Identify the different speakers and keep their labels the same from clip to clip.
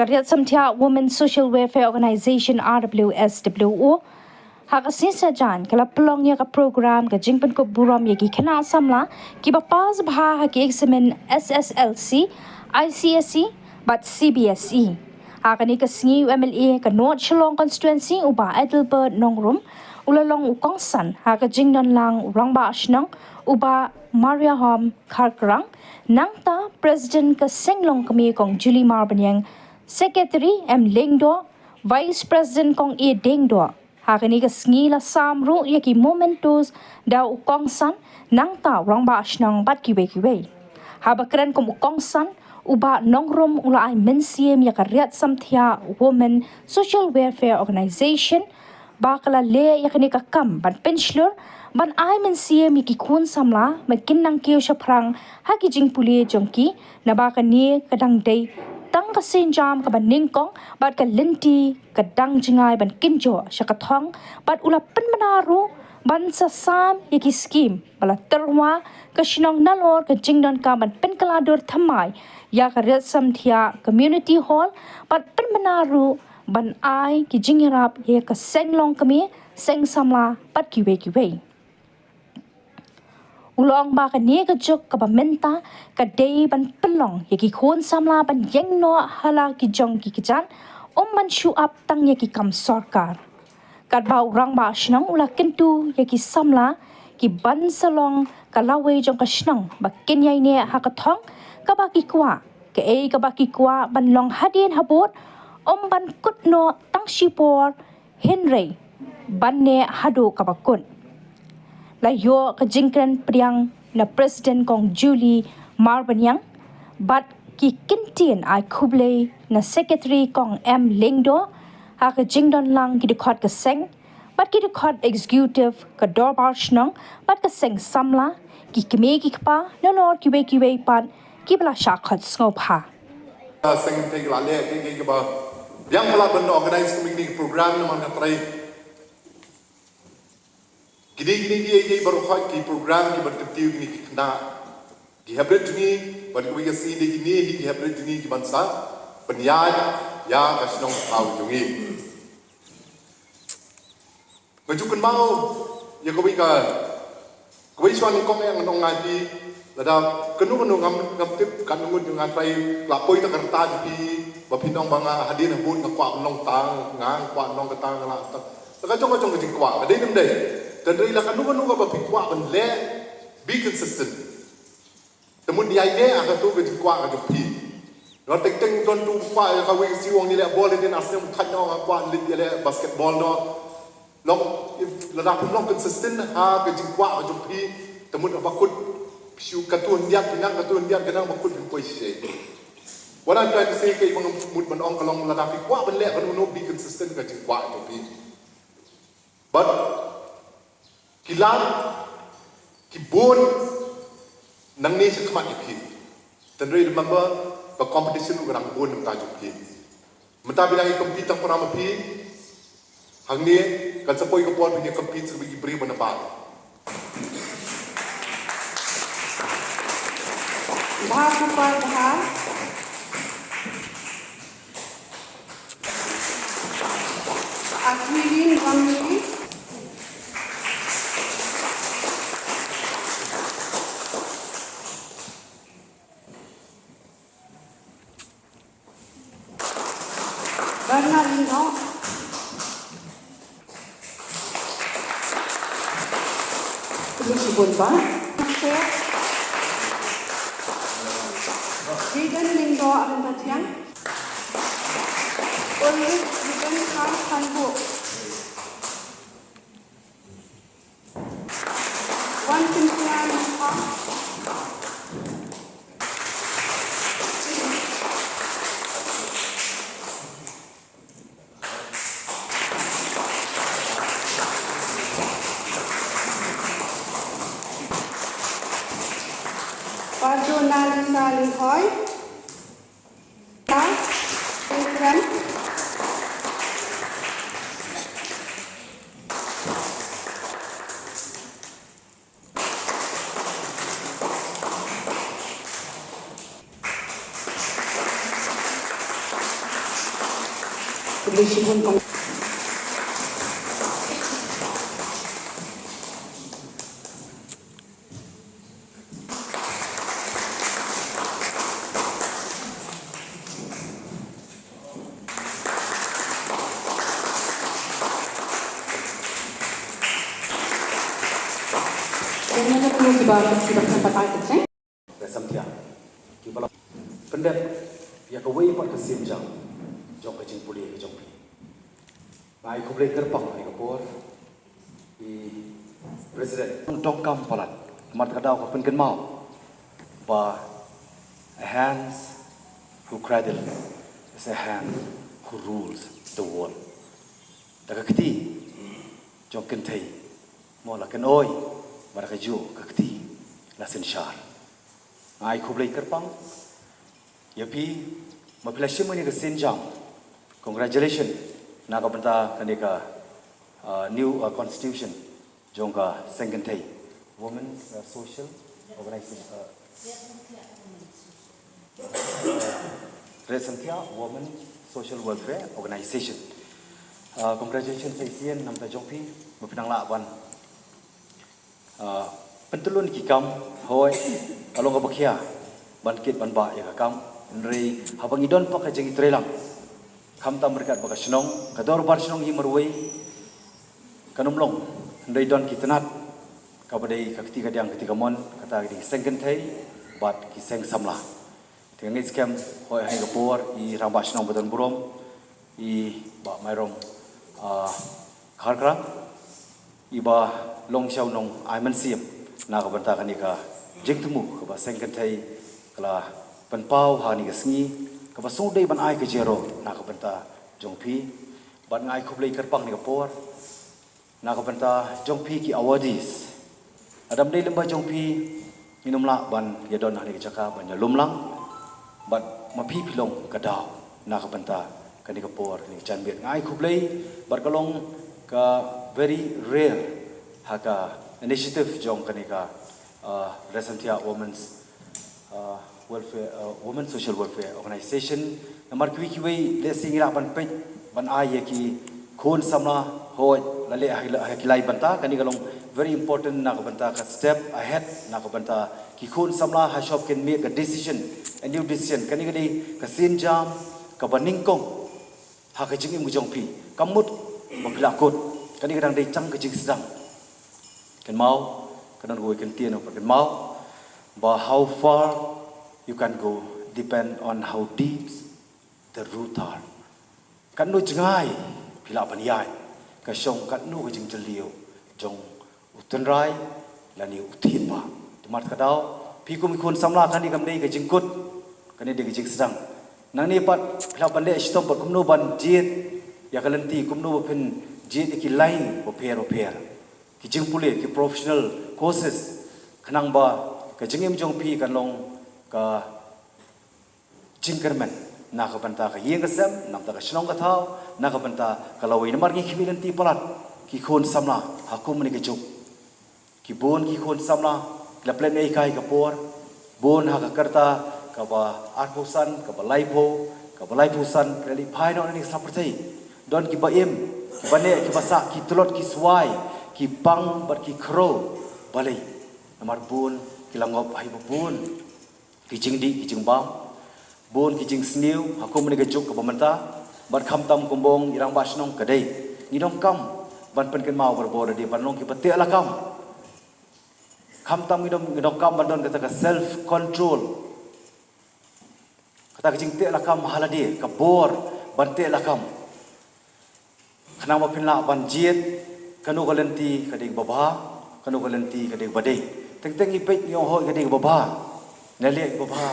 Speaker 1: Kariat Samtia Women Social Welfare Organization RWSWO Hakasisa jan kala pelong ya ka program ka jingpen ko burom ya ki kena samla ki ba pas bha ha ki examen SSLC ICSE but CBSE hakani ka sngi MLA ka North Shlong constituency uba Adelbert Nongrum ulalong ukongsan ha ka jingnon lang rangba Shnong uba Maria Hom Kharkrang nangta president ka senglong kami kong Julie Marbanyang secretary Lengdo vice president kong Dengdo hakani ka sngi la samru ya ki momentos da ukongsan nangta rangba Shnong bat kiwe habakran kong ukongsan uba Nongrum ula ay mensiem ya karyat samthia Women Social Welfare Organization bakala le ya kani ka kam ban penslur ban ai mensiem ya ki kun samla makin nang kiyo siya prang haki jing pule jongki na baka ni kadang day tang ka sinjam ka ban ningkong bat ka linti ka dang jingay ban kinjo siya ka thong bat ula pen manaru ban sa sam ya ki scheme bala terwa ka Shnong nalor ka jingdon ka ban pen kaladur thamai ya ka ret samthia community hall bat pen manaru ban ai ki jingrap ye ka senglong kami seng samla pat kiwe ulong ba ka ne ka jok ka ba menta ka day ban pelong ye ki khon samla ban yeng no hala ki jong ki kijan man shu up tang ye ki kam sarkar kat ba urang ba Shnong ula kentu ye ki samla ki ban salong ka lawe jong ka Shnong ba kenyai ne ha ka thong ka ba ki kwa ka ba ki kwa ban long hadin habot ban kutno tang shipor Henry ban ne hado kabakun la yo ka jingkran priang na president kong Julie Marbanyang bat ki kintin ai kuble na secretary kong Lengdo ha ka jingdon lang ki dekhot ka seng bat ki dekhot executive ka dorbar Shnong bat ka seng samla ki keme ki pa no lor ki we pan ki bla shakhat ngopha
Speaker 2: seng te la le ki ba yang pala ben organize community program naman ka try gini ye baru khot ki program ki berketiu ni ki na ki habret ni bar ki si de ni ki habret ni ki bansa penyad ya ka Shnong tau jungi ngajukan mau ya ko ka swan kong yang nong ngati lada kenu ngam tip kan ngut ngat try lapoi ta kerta di ba pinong banga hadin habun ka kwa nong tang ngang kwa nong ka tang la ta ka chong ka jing kwa ka dei nem dei dan rei la kan nu ka ba pi kwa ban le be consistent temun dia ide aka tu ka jing kwa ka pi no tek teng don tu kwa ka wi si wong ni le ball din asem khat no ka kwa lit le basketball no long if la da pun long consistent ha ka jing kwa ka pi temun ba kut siu ka tu ndiat pinang ka tu ndiat kanang ba kut poi sei. What I'm trying to say kay mga mood man ong kalong ladapi kwa ban le kan no be consistent ka jing kwa to be. But kilan kibon nang ni sa kmat ipi. Dan remember the competition urang bon nam tajuk pi. Mata bilang compete ang parama pi hang ni kan sapoi ka pon ni compete sa bigi bri ban ba.
Speaker 3: Bahasa Akhirin kami Bernardino disebut ba? Jidan Linggo akan batian oleh Jidan Kanbu Wan Pintuan Padonali Salihoy Ikran
Speaker 4: Bishibun kong Kanya na po si Barat si Barat Patakit siya.
Speaker 5: Samtia kibala pendek ya ka wei pat ka sim jang jong ka jing puli ka jong pi mai ko ble terpang ni ka por I president tong kam palat mat ka daw ka pen ken mau ba a hands who cradle is a hand who rules the world da ka kiti jong ken thei mo la ken oi ba ka ju ka kiti la sen shar ai khu blai kerpang yapi mapilashim ni ka senjang congratulations na ka banta kanika new constitution jongka sengkentai women social organization Resantia women social welfare organization congratulations saisian namta jongpi mapinang laban pentulun kikam hoi along ka bakhia bankit banba ya kam nrei habang idon pa ka jeng trelang kham tam berkat baka Shnong kador bar Shnong hi marwei kanumlong nrei don kitnat ka badai ka ketiga diang ketiga mon kata di sengken thai bat ki seng samla tengni scam hoi hai ka por I ramba Shnong badon burom I ba mairong kharkra I ba long xiao nong aiman siam na ka banta kanika jengtemu ka ba sengkan thai kala panpau ha ni gasngi ka ba sodei ban ai ka jero na ka banta jongpi ban ngai khublei karpang ni ka por na ka banta jongpi ki awardees adam dei lemba jongpi minumla ban yadon ha ni ka chaka ban lumlang ban mapi pilong ka daw na ka banta kani ka por ni chanbet ngai khublei bar kalong ka very rare ha ka initiative jong kanika Resantia women's welfare women social welfare organization namar kiwi le singira ban pe ban ai ki khon samla hoi lale hakilai banta kani galong very important na ka banta ka step ahead na ka banta ki khon samla ha shop can make a decision a new decision kani gadi ka sin jam ka baning kong ha ka jing mu jong pi kamut mapila kot kani kadang dei chang ka jing sedang kan mau kanan go kan tien kan mau but how far you can go depend on how deep the root are kan no jangai pila paniai ka song kan no ka jing jeliu jong utan rai lani utin ba tumat ka daw pi ko mi kon samla kan ni kam dei ka jing kut kan ni de ka jing sedang nang ni pat pila pande stom pat kumno ban jit ya kalanti kumno pen jit ki line o per ki jing pule ki professional courses khanang ba ka jingim jong pi kan long ka jingkerman na ka banta ka yeng ka sem nam ta ka Shnong ka thau na ka banta ka lawai namar ki khimilan ti palat ki khon samla hakum ni ka juk ki bon ki khon samla la plan ei kai ka por bon ha ka karta ka ba arpusan ka ba laipo san reli phai no ni saprthai don ki ba em ki ba ne ki ba sa ki tulot ki swai ki pang bat ki kro balai namar bun ki langop hai bun ki jingdi ki jingbam bun ki jing sniu hakum ni gajuk ka pamanta bat kham tam kumbong irang ba Shnong ka dei ni dong kam ban pen ken mau berbor di ban long ki pate la kam kham tam ni dong kam ban don kata ka self control kata ka jing te la kam haladi ka bor ban te la kam khana ma pin la ban jiet kanu kalenti kading baba kanu kalenti kading badai teng ipek yo hoi kading baba nale baba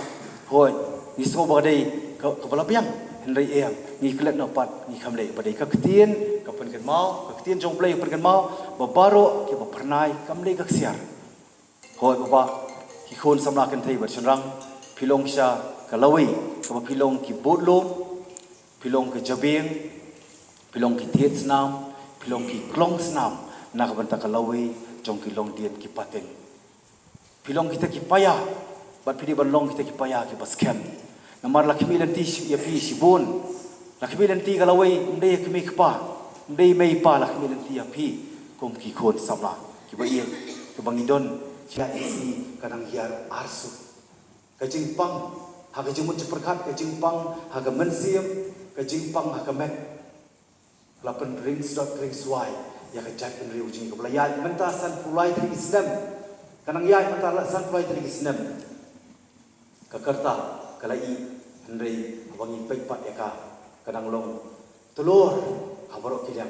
Speaker 5: hoi ni so badai ka bala piang hendai em ni klet no pat ni khamle badai ka ktien ka pen kan mau ka ktien jong play pen kan mau babaro ki ba pernai kamle ka siar hoi baba ki khon samla kan thei bar chenrang pilong sha ka lawi ka ba pilong ki bodlom pilong ka jabeng pilong ki tiet snam pilong ki klong snam na ka banta ka lawi jong ki long dien ki pateng pilong kita ki paya bat pidi ban long kita ki paya ki baskem namar lakmi lan ti ya pi sibon nak kami nanti kalau mendai kami kepa mendai mai pa lah kami nanti api kum ki khon samla ki ba ye ke bangidon sia isi kadang hiar arsu ka jingpang ha ka jimut perkat ka jingpang ha ka mensiam ka jingpang ha ka met lapan rings wai ya ka jat pen riu jing ka belayai mentasan pulai tri Islam kadang yai mentasan pulai tri Islam ka kerta kalai hendai abangi pekpat ya ka kadang long telur habarok kidang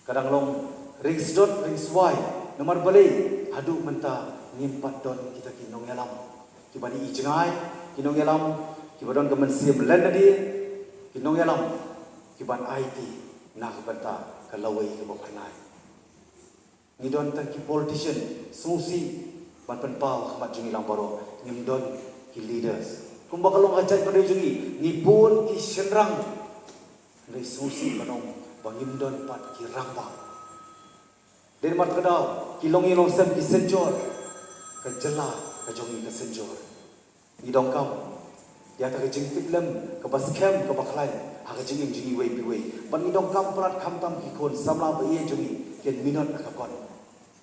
Speaker 5: kadang long rings wai nomor balik hadu menta ngimpat don kita kinong yalam kibani ijengai kinong yalam kibadon ke mensiam lenadi kinong yalam kiban IT nak benta kalawai ke bapanai ngidon tan ki politician susi ban penpau khmat jungi lang baro ngimdon ki leaders kumba kalong ajai pada jungi ngipun ki senrang dari susi manong bangimdon pat ki rambang dan mat kedau kilong ilong sem ki senjor ke jela ke jongi ke senjor ngidong kam ya ta ke jingtip lem ke baskem ke baklai ha ke jingi wei pi wei ban ngidong kam prat kam tam ki kon samla ba ye jongi ken minot ka kon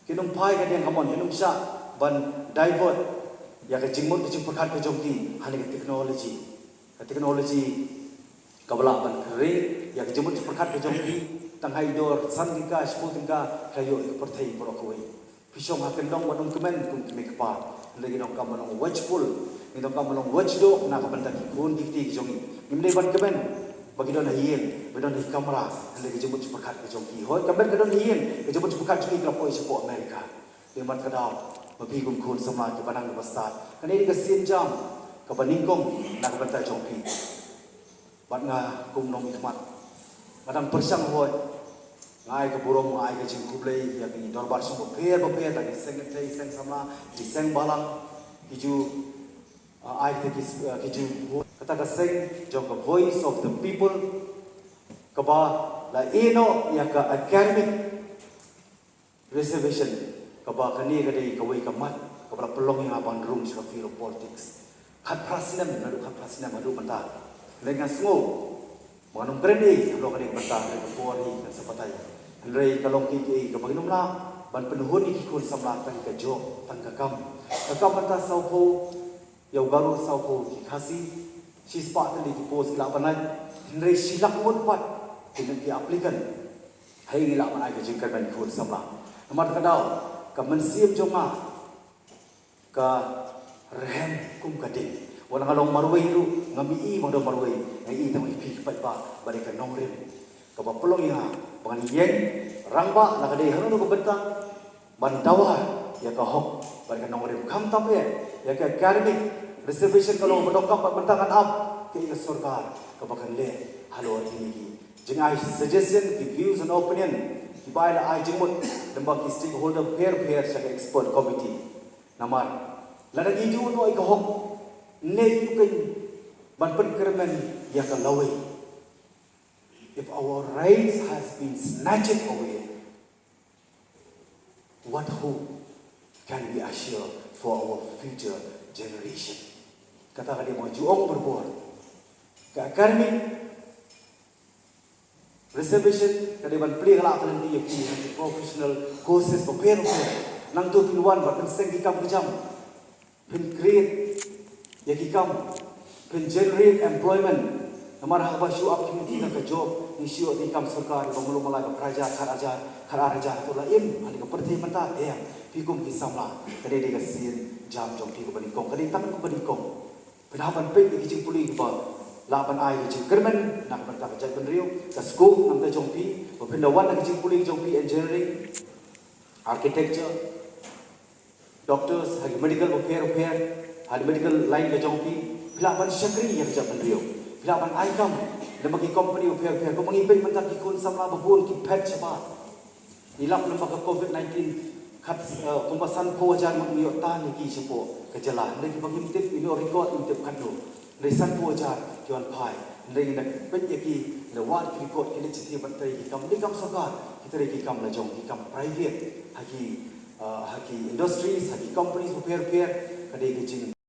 Speaker 5: kinung pai ka den kamon kinung sha ban divert ya ke jingmut ke jingpakat ke jongi hani ke teknologi kabala ban kering ya ke jingmut jingpakat ke jongi tanghai dor sandika sputingka kayo perthai porokoi pisong haken dong wanung kemen kum kemekpa lagi dong kam manong watchful ni dong kam manong watchdog na kabanta ki kun dikti jongi nimdai ban kemen bagi don hien bedon hi kamera lagi jingmut jingpakat ke jongi hoi kamen ke don hien ke jingmut jingpakat jongi kelapoi sepo Amerika demat kadau babi kum kun sama ke panang besar kani ke sin jam ke baningkong nak bentai jongpi bat nga kum nong ikmat madang persang hoi ngai ke burom ngai ke jingkublei ya ke dorbar sum per tadi seng sama di seng balang hiju ai te hiju kata ke seng jong ke voice of the people ke ba la eno ya ke academic reservation kaba kani kadai kawai kamat kabra pelong yang abang room sa field politics khat prasnam adu mata lengan sngo manum kreni lo kadai mata le pori kan sapatai hendrai kalong ki kabaginum la ban penuhun ki kun samla tan ka jo tan ka kam mata saupo yau garu saupo ki khasi si spa tali ki post la banai hendrai silak mun pat dengan ki applicant hai la banai ka jingkan ban kun samla nomor kadau ka mensiam jonga ka rehem kum kading wala ngalong marway ru ngami i mangdo marway ngai tang ipi pat ba bari ka nongrim ka ba pelong ya bangan yen rangba na kadai hanu ko bentang bandawa ya ka hok bari ka nongrim kam tam ya ka academic reservation kalau bedokam pat bentangan up ke ila sarkar ka ba kan le halo ini ki jengai suggestion ki views and opinion Baila ai jemut lembang stakeholder pair sa expert committee namar lada gidu no ai kahok ne yukin ban penkermen ya ka lawai if our rights has been snatched away what hope can we assure for our future generation kata dia mau juang berbuat ke academic reservation kadiban play kala akan dia professional courses prepare nang tu pinwan ba pen seng ikam kejam pen create ya ikam pen generate employment namar ha ba show up community ka job ni show ikam sarkar ba mulung malai ba praja kharaja to la im ani ka perti menta ya pikum ki samla kade de ka sin jam jom ti ko bani kong kade tam ko bani kong penapan pe ki jing puli ba lapan ai ke kermen nak berta jai penriu ka scope nam ta jongpi pindawan nak jing puli jongpi engineering architecture doctors hagi medical repair hagi medical line ka jongpi pilapan syakri yang jai penriu pilapan ai kam dan bagi company repair ko mangipin man ta ki kun samla babun ki pet chapa ilap lembaga covid-19 kat kumpasan ko wajan mo ta ni ki sipo ka jala ndai ki bangimtip ino record intip kanu resan ko wajan Tuan Pai, ndai nak penjeki lewat report kini citi bantai kam ni kam sarkar kita reki kam la jong kam private hagi industries hagi companies repair kadai ke jing